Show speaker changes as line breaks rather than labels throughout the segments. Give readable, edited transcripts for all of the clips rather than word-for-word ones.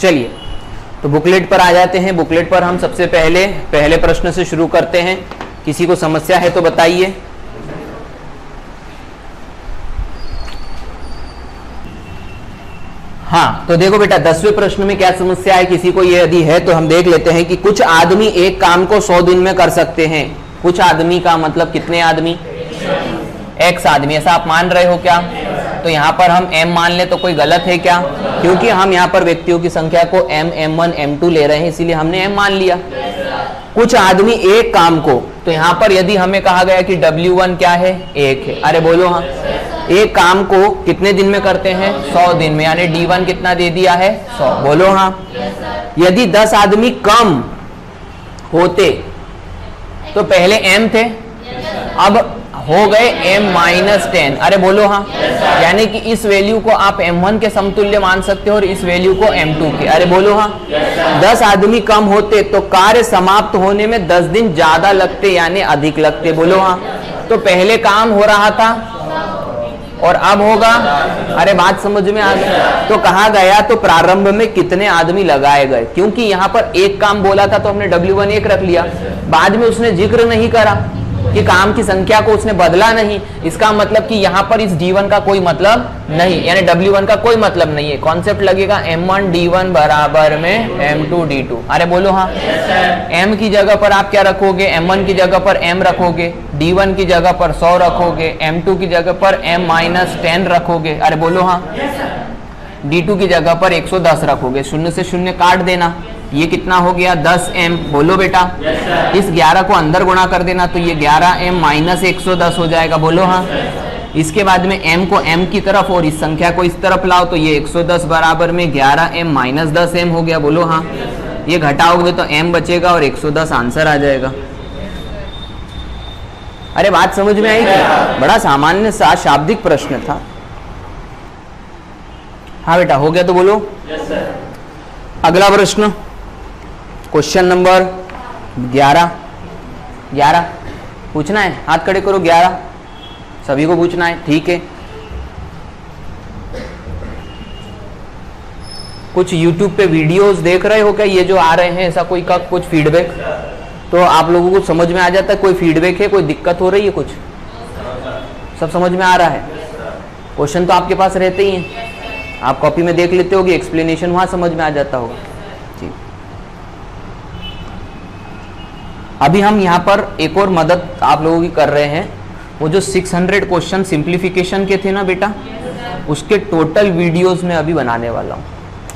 चलिए तो बुकलेट पर आ जाते हैं। बुकलेट पर हम सबसे पहले प्रश्न से शुरू करते हैं। किसी को समस्या है तो बताइए। हाँ, तो देखो बेटा 10वें प्रश्न में क्या समस्या है, किसी को ये यदि है तो हम देख लेते हैं कि कुछ आदमी एक काम को 100 दिन में कर सकते हैं। कुछ आदमी का मतलब कितने आदमी? x आदमी। ऐसा आप मान रहे हो क्या? तो यहाँ पर हम m मान ले तो कोई गलत है क्या? क्योंकि हम यहाँ पर व्यक्तियों की संख्या को m, m1, m2 ले रहे हैं, इसीलिए हमने m मान लिया। कुछ आदमी एक काम को, तो यहाँ पर यदि हमें कहा गया कि W1 क्या है? 1 है। अरे बोलो हाँ। एक काम को कितने दिन में करते हैं? 100 दिन में, यानी D1 कितना दे दिया है? 100। बोलो हाँ। यदि 10 आदमी कम होते तो पहले m थे, अब हो गए m-10। अरे बोलो हाँ। यानी कि इस वैल्यू को आप m1 के समतुल्य मान सकते हो और इस वैल्यू को m2 के। अरे बोलो हाँ। 10 आदमी कम होते तो कार्य समाप्त होने में 10 दिन ज्यादा लगते, यानी अधिक लगते। बोलो हाँ। तो पहले काम हो रहा था और अब होगा। अरे बात समझ में आ गई। तो कहा गया तो प्रारंभ में कितने आदमी लगाए गए, क्योंकि यहाँ पर एक काम बोला था तो हमने W1 1 रख लिया। बाद में उसने जिक्र नहीं करा कि काम की संख्या को उसने बदला नहीं। इसका मतलब कि यहाँ पर इस D1 का कोई मतलब नहीं, यानी W1 का कोई मतलब नहीं है। कॉन्सेप्ट लगेगा M1 D1 बराबर में M2 D2। अरे बोलो हाँ। M की जगह पर आप क्या रखोगे? M1 की जगह पर M रखोगे, D1 की जगह पर 100 रखोगे, M2 की जगह पर M-10 रखोगे। अरे बोलो हाँ। D2 की जगह पर 110 रखोगे, शून्य से शून्य काट देना। ये कितना हो गया? 10m। बोलो बेटा। इस 11 को अंदर गुणा कर देना तो ये 11m माइनस 110 हो जाएगा। बोलो हाँ। इसके बाद में m को m की तरफ और इस संख्या को इस तरफ लाओ तो ये 110 बराबर में 11m माइनस 10m हो गया। बोलो हाँ। ये घटाओगे तो m बचेगा और 110 आंसर आ जाएगा। अरे बात समझ में आई क्या? बड़ा सामान्य सा शाब्दिक प्रश्न था। हाँ बेटा, हो गया तो बोलो। अगला प्रश्न, क्वेश्चन नंबर 11 पूछना है। हाथ खड़े करो। 11 सभी को पूछना है, ठीक है। कुछ YouTube पे वीडियोस देख रहे हो क्या? ये जो आ रहे हैं, ऐसा कोई का कुछ फीडबैक तो आप लोगों को समझ में आ जाता है? कोई फीडबैक है? कोई दिक्कत हो रही है? कुछ सब समझ में आ रहा है? क्वेश्चन तो आपके पास रहते ही हैं, आप कॉपी में देख लेते होगे, एक्सप्लेनेशन वहां समझ में आ जाता होगा। ठीक, अभी हम यहाँ पर एक और मदद आप लोगों की कर रहे हैं। वो जो 600 क्वेश्चन सिंप्लीफिकेशन के थे ना बेटा, उसके टोटल वीडियोस में अभी बनाने वाला हूँ।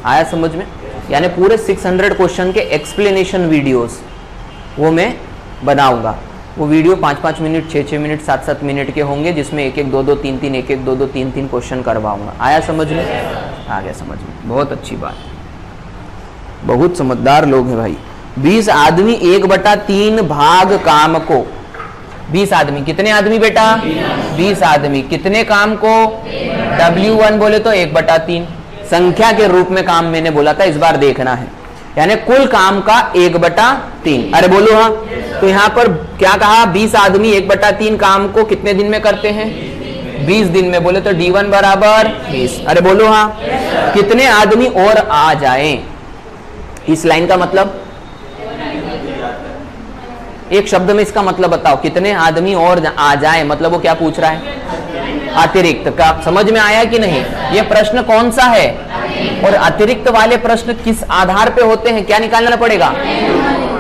आया समझ में? यानी पूरे 600 क्वेश्चन के एक्सप्लेनेशन वीडियोस वो मैं बनाऊंगा। वो वीडियो 5-5 मिनट, 6-6 मिनट, 7-7 मिनट के होंगे, जिसमें 1-1, 2-2, 3-3, 1-1, 2-2, 3-3 क्वेश्चन करवाऊंगा। आया समझ में? आ गया समझ में। बहुत अच्छी बात, बहुत समझदार लोग हैं भाई। 20 आदमी 1/3 भाग काम को। 20 आदमी, कितने आदमी बेटा? 20 आदमी कितने काम को? W1 बोले तो 1/3 संख्या के रूप में काम मैंने बोला था, इस बार देखना है। यानी कुल काम का 1/3। अरे बोलो हाँ। तो यहाँ पर क्या कहा? 20 आदमी 1/3 काम को कितने दिन में करते हैं? 20 दिन में। बोले तो D1 बराबर 20। अरे बोलो हाँ। कितने आदमी और आ जाएं? इस लाइन का मतलब, एक शब्द में इसका मतलब बताओ। कितने आदमी और आ जाएं, मतलब वो क्या पूछ रहा है? अतिरिक्त का। समझ में आया कि नहीं? ये प्रश्न कौन सा है? और अतिरिक्त वाले प्रश्न किस आधार पे होते हैं? क्या निकालना पड़ेगा?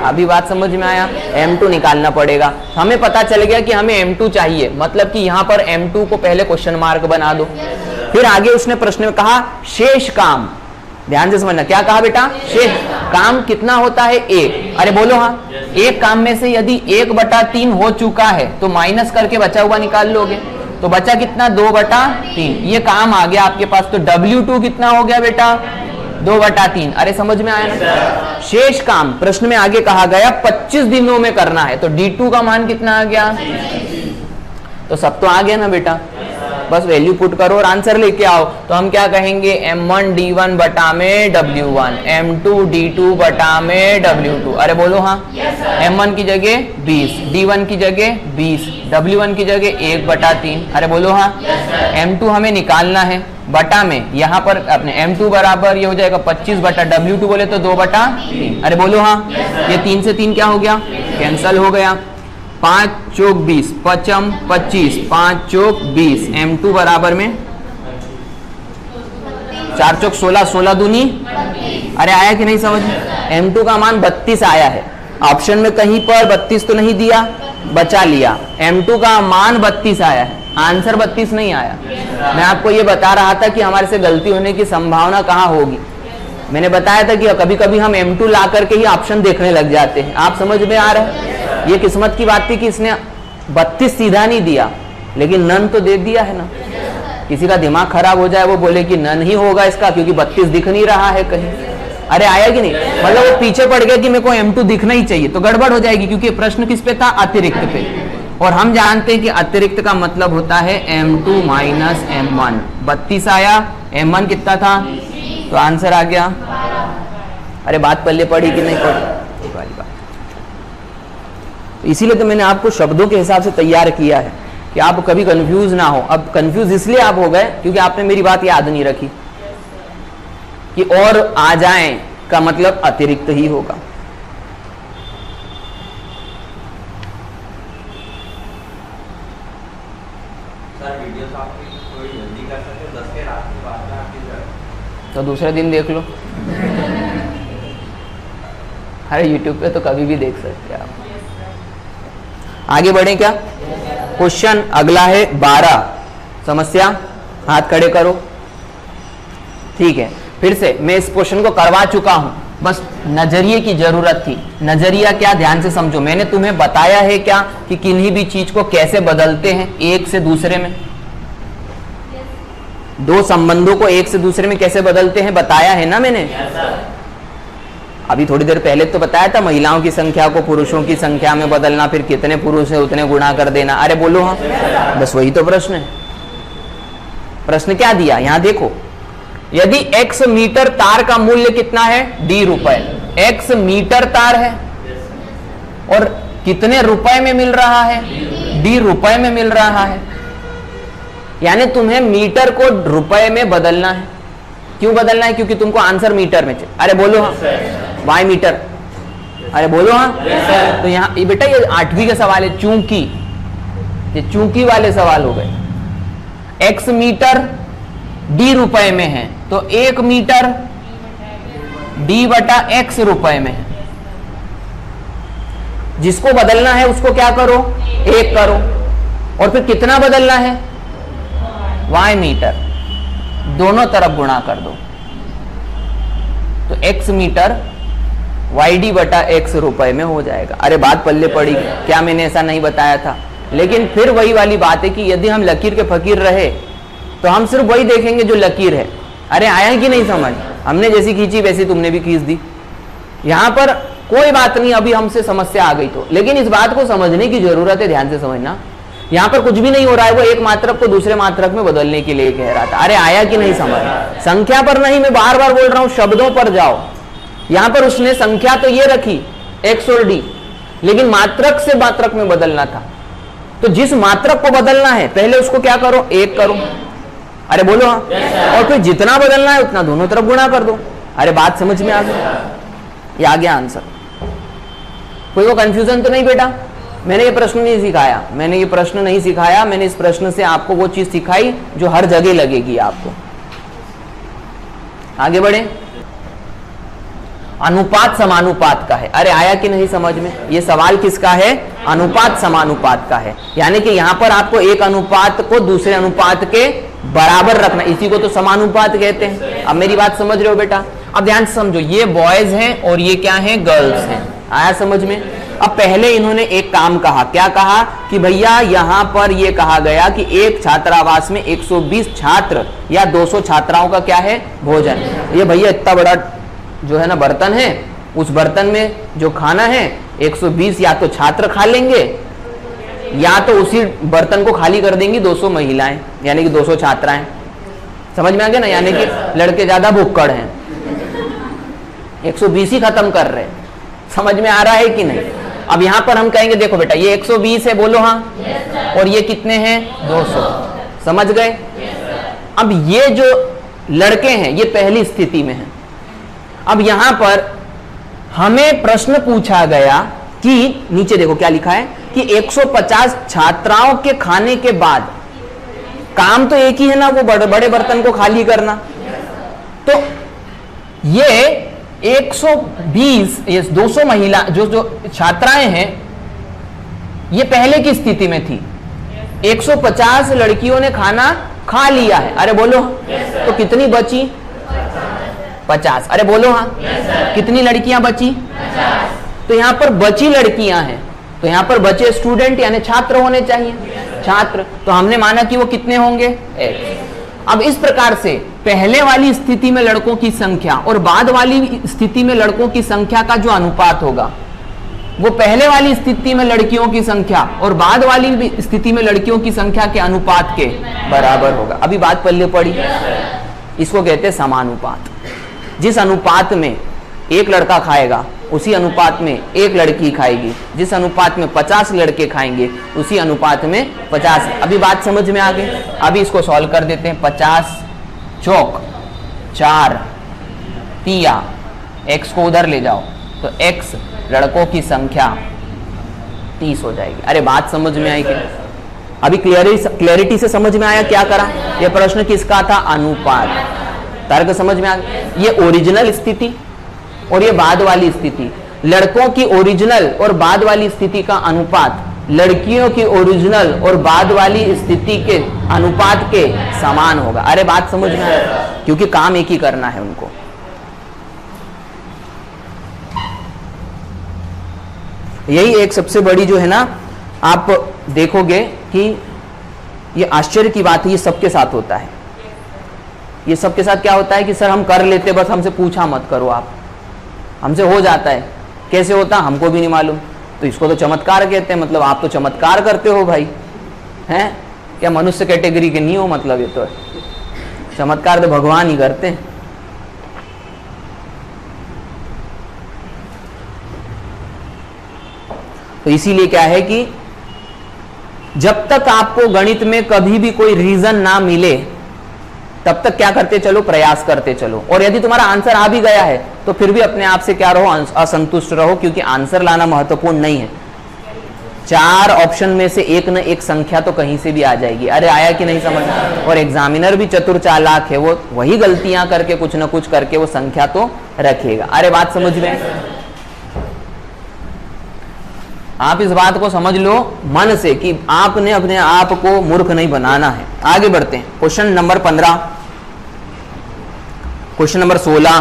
अभी बात समझ में आया? M2 निकालना पड़ेगा। हमें पता चल गया कि हमें M2 चाहिए, मतलब कि यहाँ पर M2 को पहले क्वेश्चन मार्क बना दो। फिर आगे उसने प्रश्न में कहा शेष काम। ध्यान से समझना, क्या कहा बेटा? शेष काम कितना होता है? 1। अरे बोलो हाँ। एक काम में से यदि 1/3 हो चुका है तो माइनस करके बचा हुआ निकाल लोगे, तो बचा कितना? 2/3। ये काम आ गया आपके पास। तो W2 कितना हो गया बेटा? 2/3। अरे समझ में आया ना? शेष काम प्रश्न में आगे कहा गया 25 दिनों में करना है, तो D2 का मान कितना आ गया? तो सब तो आ गया ना बेटा। बस वैल्यू पुट करो और आंसर लेके आओ। तो हम क्या कहेंगे? M1 D1 बटा में W1, M2 D2 बटा में W2। अरे बोलो हाँ। M1 की जगह 20, D1 की जगह 20, W1 की जगह 1/3। अरे बोलो हाँ। M2 हमें निकालना है, बटा में यहाँ पर अपने m2 बराबर ये हो जाएगा 25 बटा W2 बोले तो 2 बटा 3। अरे बोलो हाँ, ये 3 से 3 क्या हो गया, कैंसल हो गया। 5 चौक 20, 5 25, 5 चौक 20, m2 बराबर में 4 चौक 16, 16 दूनी। अरे आया कि नहीं समझ में, m2 का मान 32 आया है। ऑप्शन में कहीं पर 32 तो नहीं दिया, बचा लिया। m2 का मान 32 आया है, आंसर 32 नहीं आया। मैं आपको ये बता रहा था कि हमारे से गलती होने की संभावना कहाँ होगी। मैंने बताया था कि कभी कभी हम m2 ला करके ही ऑप्शन देखने लग जाते हैं। आप समझ में आ रहा है, ये किस्मत की बात थी कि इसने 32 सीधा नहीं दिया, लेकिन नन तो दे दिया है ना। किसी का दिमाग खराब हो जाए, वो बोले कि नन ही होगा इसका, क्योंकि 32 दिख नहीं रहा है कहीं। अरे आया कि नहीं, मतलब वो पीछे पड़ गया कि मेरे को m2 दिखना ही चाहिए, तो गड़बड़ हो जाएगी, क्योंकि प्रश्न किस पे था, अतिरिक्त पे। और हम जानते हैं कि अतिरिक्त का मतलब होता है m2 माइनस m1। 32 आया, m1 कितना था, तो आंसर आ गया। अरे बात पल्ले पड़ी कि नहीं पड़ी, वाली बात। इसीलिए तो मैंने आपको शब्दों के हिसाब से तैयार किया है कि आप कभी कंफ्यूज ना हो। अब कंफ्यूज इसलिए आप हो गए क्योंकि आपने मेरी बात याद नहीं रखी कि और आ जाएं का मतलब अतिरिक्त ही होगा। तो दूसरे दिन देख लो। अरे YouTube पे तो कभी भी देख सकते हैं आप। आगे बढ़े क्या, क्वेश्चन अगला है 12। समस्या, हाथ खड़े करो। ठीक है, फिर से मैं इस क्वेश्चन को करवा चुका हूं, बस नजरिए की जरूरत थी। नजरिया क्या, ध्यान से समझो। मैंने तुम्हें बताया है क्या कि किन्हीं भी चीज को कैसे बदलते हैं एक से दूसरे में, दो संबंधों को एक से दूसरे में कैसे बदलते हैं, बताया है ना मैंने। अभी थोड़ी देर पहले तो बताया था, महिलाओं की संख्या को पुरुषों की संख्या में बदलना, फिर कितने पुरुष है उतने गुणा कर देना। अरे बोलो हाँ, बस वही तो प्रश्न है। प्रश्न क्या दिया, यहां देखो, यदि x मीटर तार का मूल्य कितना है, d रुपए। x मीटर तार है और कितने रुपए में मिल रहा है, d रुपए में मिल रहा है। यानी तुम्हें मीटर को रुपए में बदलना है। क्यों बदलना है, क्योंकि तुमको आंसर मीटर में चाहिए। अरे बोलो हाँ, वाई मीटर। अरे बोलो हाँ। तो यहाँ ये बेटा, ये 8वीं का सवाल है, चूंकि ये चूंकि वाले सवाल हो गए। x मीटर d रुपए में है, तो 1 मीटर d बटा x रुपए में है। जिसको बदलना है उसको क्या करो, 1 करो, और फिर कितना बदलना है, y मीटर, दोनों तरफ गुणा कर दो। तो x मीटर yd बटा x रुपए में हो जाएगा। अरे बात पल्ले पड़ी क्या, मैंने ऐसा नहीं बताया था। लेकिन फिर वही वाली बात है कि यदि हम लकीर के फकीर रहे तो हम सिर्फ वही देखेंगे जो लकीर है। अरे आया कि नहीं समझ, हमने जैसी खींची वैसी तुमने भी खींच दी। यहां पर कोई बात नहीं, अभी हमसे समस्या आ गई तो, लेकिन इस बात को समझने की जरूरत है, ध्यान से समझना। यहां पर कुछ भी नहीं हो रहा है, वो एक मात्रक को दूसरे मात्रक में बदलने के लिए कह रहा था। अरे आया कि नहीं समझ, संख्या पर नहीं, मैं बार बार बोल रहा हूं, शब्दों पर जाओ। यहां पर उसने संख्या तो ये रखी x और d, लेकिन मात्रक से मात्रक में बदलना था। तो जिस मात्रक को बदलना है पहले उसको क्या करो, 1 करो। अरे बोलो हाँ, और फिर जितना बदलना है उतना दोनों तरफ गुणा कर दो। अरे बात समझ में आ गई, ये आ गया आंसर। कोई वो कंफ्यूजन तो नहीं बेटा। मैंने ये प्रश्न नहीं सिखाया, मैंने ये प्रश्न नहीं सिखाया, मैंने इस प्रश्न से आपको वो चीज सिखाई जो हर जगह लगेगी आपको। आगे बढ़े, अनुपात समानुपात का है। अरे आया कि नहीं समझ में, ये सवाल किसका है, अनुपात समानुपात का है। यानी कि यहां पर आपको एक अनुपात को दूसरे अनुपात के बराबर रखना, इसी को तो समानुपात कहते हैं। अब मेरी बात समझ रहे हो बेटा। अब ध्यान से समझो, ये बॉयज हैं और ये क्या हैं, गर्ल्स हैं। आया समझ में। अब पहले इन्होंने एक काम कहा, क्या कहा कि भैया यहां पर ये कहा गया कि एक छात्रावास में 120 छात्र या 200 छात्राओं का क्या है, भोजन। ये भैया इतना बड़ा जो है ना बर्तन है, उस बर्तन में जो खाना है 120 या तो छात्र खा लेंगे या तो उसी बर्तन को खाली कर देंगी 200 महिलाएं, यानी कि 200 छात्राएं। समझ में आ गया ना, यानी कि लड़के ज्यादा भुक्कड़ हैं, 120 ही खत्म कर रहे हैं। समझ में आ रहा है कि नहीं। अब यहां पर हम कहेंगे देखो बेटा, ये 120 है, बोलो हाँ, और ये कितने हैं, 200। समझ गए। अब ये जो लड़के हैं ये पहली स्थिति में हैं। अब यहां पर हमें प्रश्न पूछा गया कि नीचे देखो क्या लिखा है कि 150 छात्राओं के खाने के बाद, काम तो एक ही है ना, वो बड़े बर्तन को खाली करना। तो ये 120 ये 200 महिला जो छात्राएं हैं ये पहले की स्थिति में थी। 150 लड़कियों ने खाना खा लिया है, अरे बोलो तो कितनी बची? 50। अरे बोलो हाँ, कितनी लड़कियां बची? 50। तो यहां पर बची लड़कियां हैं, तो यहां पर बचे स्टूडेंट यानी छात्र होने चाहिए, छात्र। तो हमने माना कि वो कितने होंगे? 1। अब इस प्रकार से पहले वाली स्थिति में लड़कों की संख्या और बाद वाली स्थिति में लड़कों की संख्या का जो अनुपात होगा वो पहले वाली स्थिति में लड़कियों की संख्या और बाद वाली स्थिति में लड़कियों की संख्या के अनुपात के बराबर होगा। अभी बात पल्ले पड़ी, इसको कहते हैं समानुपात। जिस अनुपात में एक लड़का खाएगा उसी अनुपात में एक लड़की खाएगी, जिस अनुपात में 50 लड़के खाएंगे उसी अनुपात में 50। अभी बात समझ में आ गई। अभी इसको सॉल्व कर देते हैं। 50 चौक 4 तिया, x को उधर ले जाओ तो x लड़कों की संख्या 30 हो जाएगी। अरे बात समझ में आई क्या? अभी क्लियरिटी से समझ में आया क्या करा? यह प्रश्न किसका था? अनुपात। तर्क समझ में आ गया। ये ओरिजिनल स्थिति और ये बाद वाली स्थिति, लड़कों की ओरिजिनल और बाद वाली स्थिति का अनुपात लड़कियों की ओरिजिनल और बाद वाली स्थिति के अनुपात के समान होगा। अरे बात समझ में आया, क्योंकि काम एक ही करना है उनको। यही एक सबसे बड़ी जो है ना, आप देखोगे कि ये आश्चर्य की बात है, ये सबके साथ होता है। ये सबके साथ क्या होता है कि सर हम कर लेते, बस हमसे पूछा मत करो, आप हमसे हो जाता है। कैसे होता हमको भी नहीं मालूम। तो इसको तो चमत्कार कहते हैं, मतलब आप तो चमत्कार करते हो भाई, हैं क्या? मनुष्य कैटेगरी के नहीं हो, मतलब ये तो है। चमत्कार तो भगवान ही करते हैं। तो इसीलिए क्या है कि जब तक आपको गणित में कभी भी कोई रीजन ना मिले तब तक क्या करते चलो? प्रयास करते चलो। और यदि तुम्हारा आंसर आ भी गया है तो फिर भी अपने आप से क्या रहो? असंतुष्ट रहो, क्योंकि आंसर लाना महत्वपूर्ण नहीं है। 4 ऑप्शन में से एक न एक संख्या तो कहीं से भी आ जाएगी। अरे आया कि नहीं समझ? और एग्जामिनर भी चतुर चालाक है, वो वही गलतियां करके कुछ न कुछ करके वो संख्या तो रखेगा। अरे बात समझ में? आप इस बात को समझ लो मन से कि आपने अपने आप को मूर्ख नहीं बनाना है। आगे बढ़ते हैं। क्वेश्चन नंबर 15, क्वेश्चन नंबर 16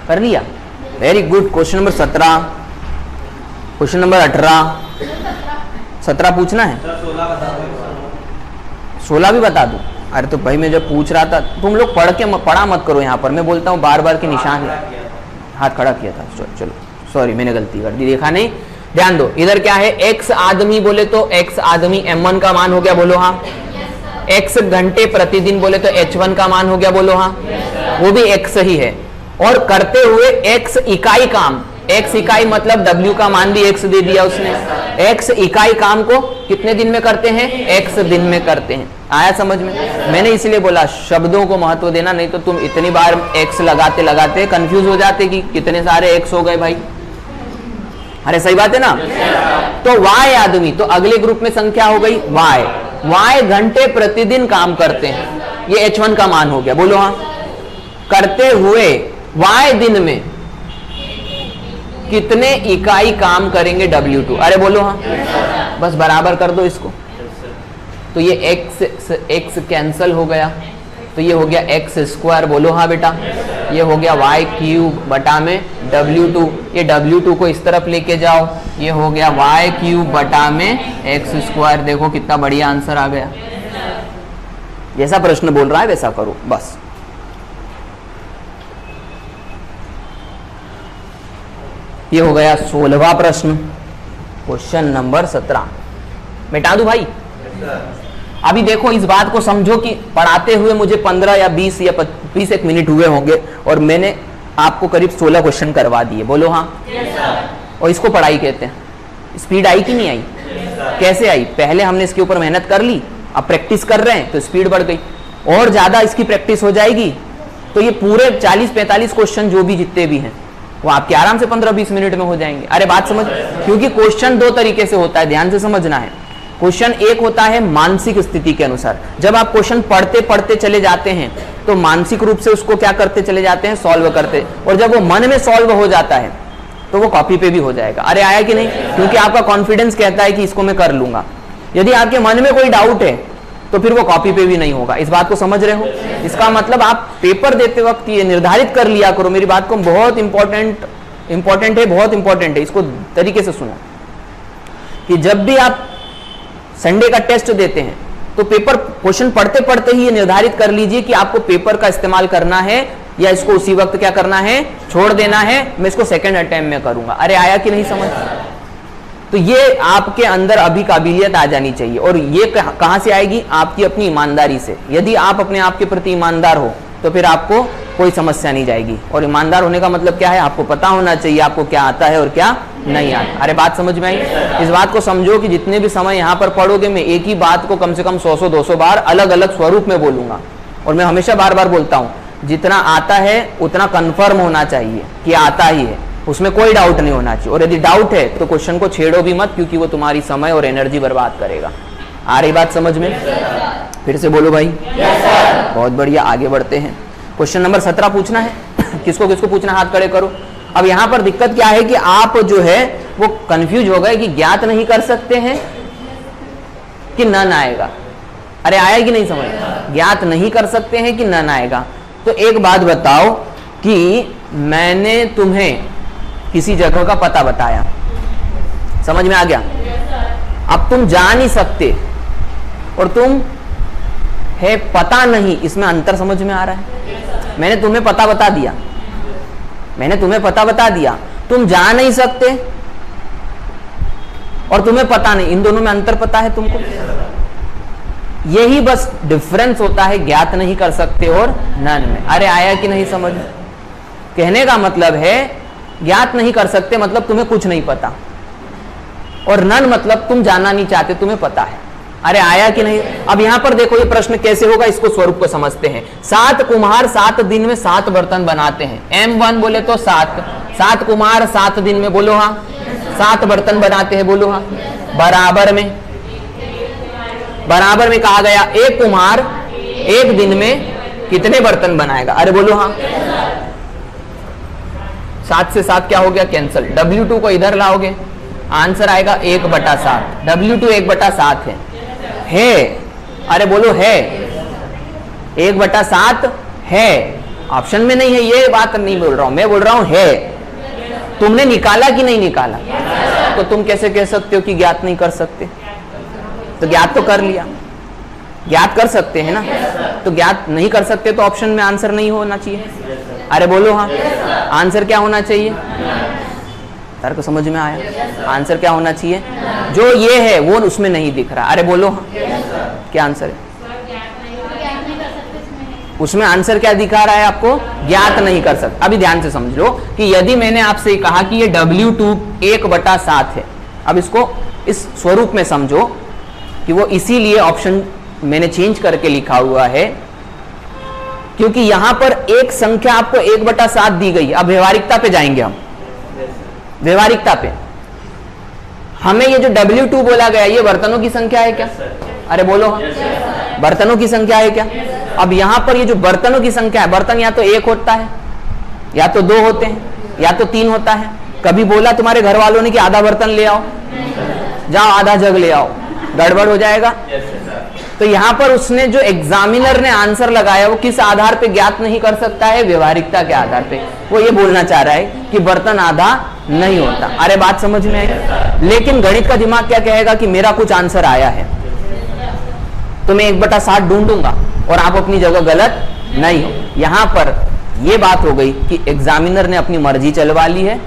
कर लिया, very good. Question number 17, question number 18, 17 पूछना है, 16 भी बता दूं? अरे तो भाई मैं जब पूछ रहा था, तुम लोग पढ़ा मत करो। यहाँ पर मैं बोलता हूँ बार बार के निशान, हाथ खड़ा किया था, चलो सॉरी मैंने गलती कर दी, देखा नहीं। ध्यान दो, इधर क्या है? x आदमी बोले तो x आदमी m1 का मान हो गया, बोलो हाँ। x घंटे प्रतिदिन बोले तो h1 का मान हो गया, बोलो हाँ। वो भी x ही है। और करते हुए x इकाई काम, x इकाई मतलब w का मान भी x दे दिया उसने। x इकाई काम को कितने दिन में करते हैं? x दिन में करते हैं। आया समझ में? मैंने इसलिए बोला शब्दों को महत्व देना, नहीं तो तुम इतनी बार x लगाते लगाते कंफ्यूज हो जाते कि कितने सारे x हो गए भाई। अरे सही बात है ना? तो y आदमी, तो अगले ग्रुप में संख्या हो गई y घंटे प्रतिदिन काम करते हैं, ये h1 का मान हो गया, बोलो हाँ। करते हुए y दिन में कितने इकाई काम करेंगे? w2। अरे बोलो हाँ, बस बराबर कर दो इसको। तो ये x कैंसल हो गया, तो ये हो गया x स्क्वायर, बोलो हाँ बेटा। ये हो गया y क्यूब बटा में w2, ये w2 को इस तरफ लेके जाओ, ये हो गया y क्यूब बटा में x स्क्वायर। देखो कितना बढ़िया आंसर आ गया। जैसा प्रश्न बोल रहा है वैसा करो बस। ये हो गया 16वां प्रश्न। क्वेश्चन नंबर 17 मिटा दूं भाई? अभी देखो इस बात को समझो कि पढ़ाते हुए मुझे 15 या 20 या 20 एक मिनट हुए होंगे और मैंने आपको करीब 16 क्वेश्चन करवा दिए, बोलो हाँ। और इसको पढ़ाई कहते हैं। स्पीड आई कि नहीं आई? कैसे आई? पहले हमने इसके ऊपर मेहनत कर ली अब प्रैक्टिस कर रहे हैं तो स्पीड बढ़ गई, और ज्यादा इसकी प्रैक्टिस हो जाएगी तो ये पूरे 40-45 क्वेश्चन जो भी जितने भी हैं वो आपके आराम से 15-20 मिनट में हो जाएंगे। अरे बात समझ, क्योंकि क्वेश्चन दो तरीके से होता है, ध्यान से समझना है। क्वेश्चन एक होता है मानसिक स्थिति के अनुसार, जब आप क्वेश्चन पढ़ते पढ़ते चले जाते हैं तो मानसिक रूप से उसको क्या करते चले जाते हैं, सॉल्व करते, और जब वो मन में सॉल्व हो जाता है तो वो कॉपी पे भी हो जाएगा। अरे आया कि नहीं, क्योंकि आपका कॉन्फिडेंस कहता है कि इसको मैं कर लूंगा। यदि आपके मन में कोई डाउट है तो फिर वो कॉपी पे भी नहीं होगा। इस बात को समझ रहे हो? इसका मतलब आप पेपर देते वक्त ये निर्धारित कर लिया करो, मेरी बात को बहुत इंपॉर्टेंट है, बहुत इंपॉर्टेंट है, इसको तरीके से सुनो, कि जब भी आप संडे का टेस्ट देते हैं तो पेपर क्वेश्चन पढ़ते पढ़ते ही ये निर्धारित कर लीजिए कि आपको पेपर का इस्तेमाल करना है या इसको उसी वक्त क्या करना है, छोड़ देना है, मैं इसको सेकंड अटेम्प्ट में करूंगा। अरे आया कि नहीं समझ? तो ये आपके अंदर अभी काबिलियत आ जानी चाहिए, और ये कहां से आएगी? आपकी अपनी ईमानदारी से। यदि आप अपने आप के प्रति ईमानदार हो तो फिर आपको कोई समस्या नहीं जाएगी। और ईमानदार होने का मतलब क्या है? आपको पता होना चाहिए आपको क्या आता है और क्या नहीं आता। अरे बात समझ में आई? इस बात को समझो कि जितने भी समय यहाँ पर पढ़ोगे मैं एक ही बात को कम से कम 100-200 बार अलग अलग स्वरूप में बोलूंगा, और मैं हमेशा बार बार बोलता हूँ जितना आता है उतना कंफर्म होना चाहिए कि आता ही है, उसमें कोई डाउट नहीं होना चाहिए। और यदि डाउट है तो क्वेश्चन को छेड़ो भी मत, क्योंकि वो तुम्हारी समय और एनर्जी बर्बाद करेगा। आ रही बात समझ में? फिर से बोलो भाई। बहुत बढ़िया, आगे बढ़ते हैं। क्वेश्चन नंबर 17 पूछना है। किसको किसको पूछना, हाथ खड़े करो। अब यहां पर दिक्कत क्या है कि आप जो है वो कंफ्यूज हो गए कि ज्ञात नहीं कर सकते हैं कि नन आएगा। अरे आया कि नहीं समझ? ज्ञात नहीं कर सकते हैं कि नन आएगा। तो एक बात बताओ कि मैंने तुम्हें किसी जगह का पता बताया, समझ में आ गया? अब तुम जा नहीं सकते और तुम है पता नहीं, इसमें अंतर समझ में आ रहा है? मैंने तुम्हें पता बता दिया, मैंने तुम्हें पता बता दिया, तुम जा नहीं सकते और तुम्हें पता नहीं, इन दोनों में अंतर पता है तुमको? यही बस डिफरेंस होता है ज्ञात नहीं कर सकते और नन में। अरे आया कि नहीं समझ? कहने का मतलब है ज्ञात नहीं कर सकते मतलब तुम्हें कुछ नहीं पता, और नन मतलब तुम जानना नहीं चाहते, तुम्हें पता है। अरे आया कि नहीं? अब यहां पर देखो ये प्रश्न कैसे होगा, इसको स्वरूप को समझते हैं। 7 कुम्हार 7 दिन में 7 बर्तन बनाते हैं। M1 बोले तो 7 कुम्हार 7 दिन में, बोलो हाँ, 7 बर्तन बनाते हैं, बोलो हाँ। बराबर में कहा गया एक कुम्हार एक दिन में कितने बर्तन बनाएगा? अरे बोलो हाँ। 7 से 7 क्या हो गया? कैंसल। W2 को इधर लाओगे, आंसर आएगा 1/7। W2 1/7 है। अरे बोलो है, 1/7 है, ऑप्शन में नहीं है, ये बात नहीं बोल रहा हूं, मैं बोल रहा हूं है। तुमने निकाला कि नहीं निकाला? तो तुम कैसे कह सकते हो कि ज्ञात नहीं कर सकते? तो ज्ञात तो कर लिया, ज्ञात कर सकते हैं ना, तो ज्ञात नहीं कर सकते तो ऑप्शन में आंसर नहीं होना चाहिए। अरे बोलो हाँ, आंसर क्या होना चाहिए? तर्क समझ में आया? आंसर क्या होना चाहिए? जो ये है वो उसमें नहीं दिख रहा। अरे बोलो हाँ, क्या आंसर है? उसमें आंसर क्या दिखा रहा है आपको? ज्ञात नहीं कर सकते। अभी ध्यान से समझ लो कि यदि मैंने आपसे कहा कि ये W2 1/7 है, अब इसको इस स्वरूप में समझो कि वो इसीलिए ऑप्शन मैंने चेंज करके लिखा हुआ है क्योंकि यहां पर एक संख्या आपको 1/7 दी गई। अब व्यवहारिकता पे जाएंगे हम, व्यवहारिकता पे। हमें ये जो W2 बोला गया ये बर्तनों की संख्या है क्या? अरे बोलो हाँ, बर्तनों की संख्या है क्या? अब यहां पर ये जो बर्तनों की संख्या है, बर्तन या तो 1 होता है या तो 2 होते हैं या तो 3 होता है। कभी बोला तुम्हारे घर वालों ने कि आधा बर्तन ले आओ, जाओ आधा जग ले आओ, गड़बड़ हो जाएगा। तो यहां पर उसने जो एग्जामिनर ने आंसर लगाया वो किस आधार पे ज्ञात नहीं कर सकता है? व्यवहारिकता के आधार पे। वो ये बोलना चाह रहा है कि बर्तन आधा नहीं होता। अरे बात समझ में आई? लेकिन गणित का दिमाग क्या कहेगा कि मेरा कुछ आंसर आया है तो मैं 1/7 ढूंढूंगा और आप अपनी जगह गलत नहीं हो। यहां पर यह बात हो गई कि एग्जामिनर ने अपनी मर्जी चलवा ली है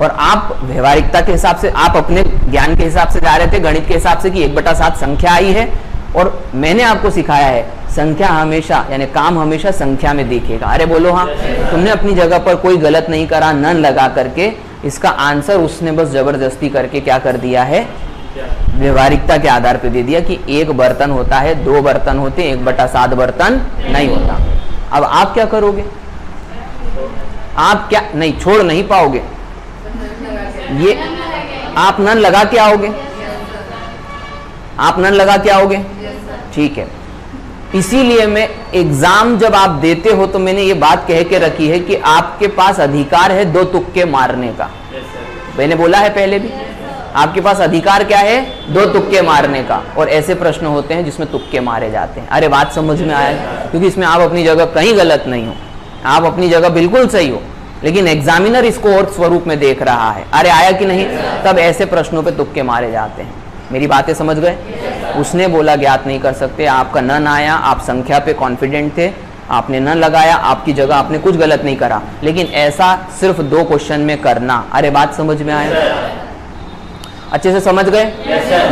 और आप व्यवहारिकता के हिसाब से, आप अपने ज्ञान के हिसाब से जा रहे थे, गणित के हिसाब से कि 1/7 संख्या आई है, और मैंने आपको सिखाया है संख्या हमेशा, यानी काम हमेशा संख्या में दिखेगा। अरे बोलो हाँ, तुमने अपनी जगह पर कोई गलत नहीं करा, नन लगा करके इसका आंसर उसने बस जबरदस्ती करके क्या कर दिया है? व्यवहारिकता के आधार पे दे दिया कि एक बर्तन होता है, 2 बर्तन होते हैं, 1/7 बर्तन नहीं होता। अब आप क्या करोगे? आप क्या नहीं छोड़ नहीं पाओगे, ये आप नन लगा के आओगे, आप नन लगा के आओगे, ठीक है। इसीलिए मैं एग्जाम जब आप देते हो तो मैंने ये बात कह के रखी है कि आपके पास अधिकार है 2 तुक्के मारने का। मैंने बोला है पहले भी, आपके पास अधिकार क्या है? 2 तुक्के मारने का। और ऐसे प्रश्न होते हैं जिसमें तुक्के मारे जाते हैं। अरे बात समझ में आया? क्योंकि इसमें आप अपनी जगह कहीं गलत नहीं हो, आप अपनी जगह बिल्कुल सही हो, लेकिन एग्जामिनर इसको और स्वरूप में देख रहा है। अरे आया कि नहीं? तब ऐसे प्रश्नों पे तुक्के मारे जाते हैं। मेरी बातें समझ गए? उसने बोला ज्ञात नहीं कर सकते, आपका न आया, आप संख्या पे कॉन्फिडेंट थे, आपने न लगाया, आपकी जगह आपने कुछ गलत नहीं करा, लेकिन ऐसा सिर्फ 2 क्वेश्चन में करना। अरे बात समझ में आया? अच्छे से समझ गए?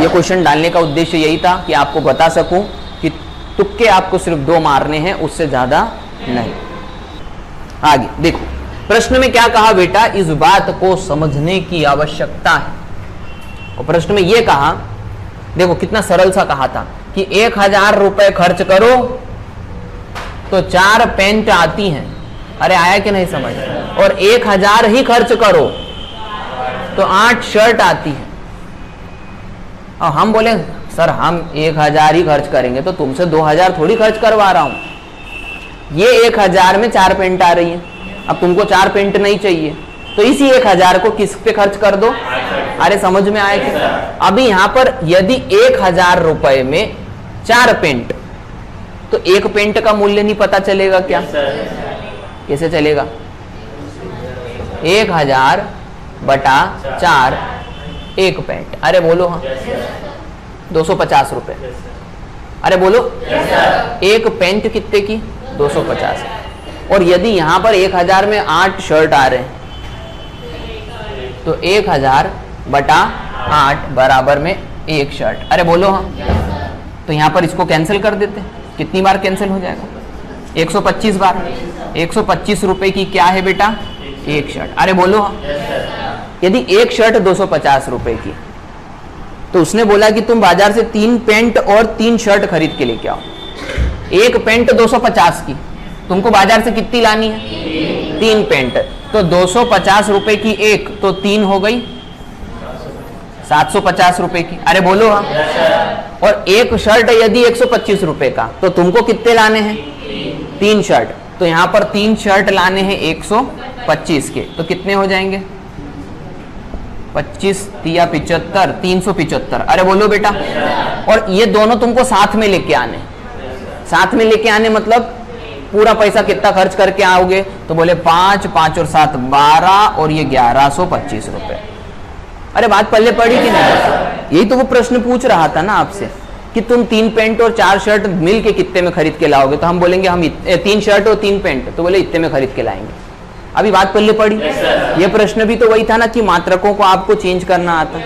ये क्वेश्चन डालने का उद्देश्य यही था कि आपको बता सकूं कि तुक्के आपको सिर्फ 2 मारने हैं, उससे ज्यादा नहीं। आगे देखो, प्रश्न में क्या कहा बेटा? इस बात को समझने की आवश्यकता है। और प्रश्न में यह कहा, देखो कितना सरल सा कहा था कि 1000 रुपए खर्च करो तो 4 पेंट आती हैं। अरे आया कि नहीं समझ? और 1000 ही खर्च करो तो 8 शर्ट आती है। और हम बोले सर हम 1000 ही खर्च करेंगे, तो तुमसे 2000 थोड़ी खर्च करवा रहा हूं। ये 1000 में 4 पेंट आ रही है, अब तुमको 4 पेंट नहीं चाहिए, तो इसी 1000 को किस पे खर्च कर दो? अरे समझ में आया क्या? अभी यहां पर यदि 1000 रुपए में 4 पेंट, तो 1 पेंट का मूल्य नहीं पता चलेगा क्या? कैसे चलेगा? 1000 बटा 4 1 पेंट। अरे बोलो हाँ, 250 रुपए। अरे बोलो, 1 पेंट कितने की? 250। और यदि यहां पर 1000 में 8 शर्ट आ रहे हैं, तो 1000 बटा 8 बराबर में 1 शर्ट। अरे बोलो हाँ, तो यहां पर इसको कैंसिल कर देते हैं। कितनी बार कैंसिल हो जाएगा? 125 बार। 125 रुपए की क्या है बेटा? 1 शर्ट। अरे बोलो हाँ, यदि 1 शर्ट 250 रुपए की, तो उसने बोला कि तुम बाजार से 3 पेंट और 3 शर्ट खरीद के लेके आओ। 1 पेंट 250 की, तुमको बाजार से कितनी लानी है? 3 पेंट। तो 250 रुपए की 1, तो 3 हो गई 750 रुपए की। अरे बोलो हाँ। और 1 शर्ट यदि 125 रुपए का, तो तुमको कितने लाने हैं? 3 शर्ट। तो यहां पर 3 शर्ट लाने हैं 125 के, तो कितने हो जाएंगे? 25 या 75, 375। अरे बोलो बेटा। और ये दोनों तुमको साथ में लेके आने। साथ में लेके आने मतलब पूरा पैसा कितना खर्च करके आओगे? तो बोले 5, 5 और 7 12, और ये 1125 रुपए। अरे बात पल्ले पड़ी कि नहीं? यही तो वो प्रश्न पूछ रहा था ना आपसे कि तुम 3 पेंट और 4 शर्ट मिल के कितने में खरीद के लाओगे? तो हम बोलेंगे हम 3 शर्ट और 3 पेंट, तो बोले इतने में खरीद के लाएंगे। अभी बात पल्ले पड़ी? ये प्रश्न भी तो वही था ना कि मात्रकों को आपको चेंज करना आता।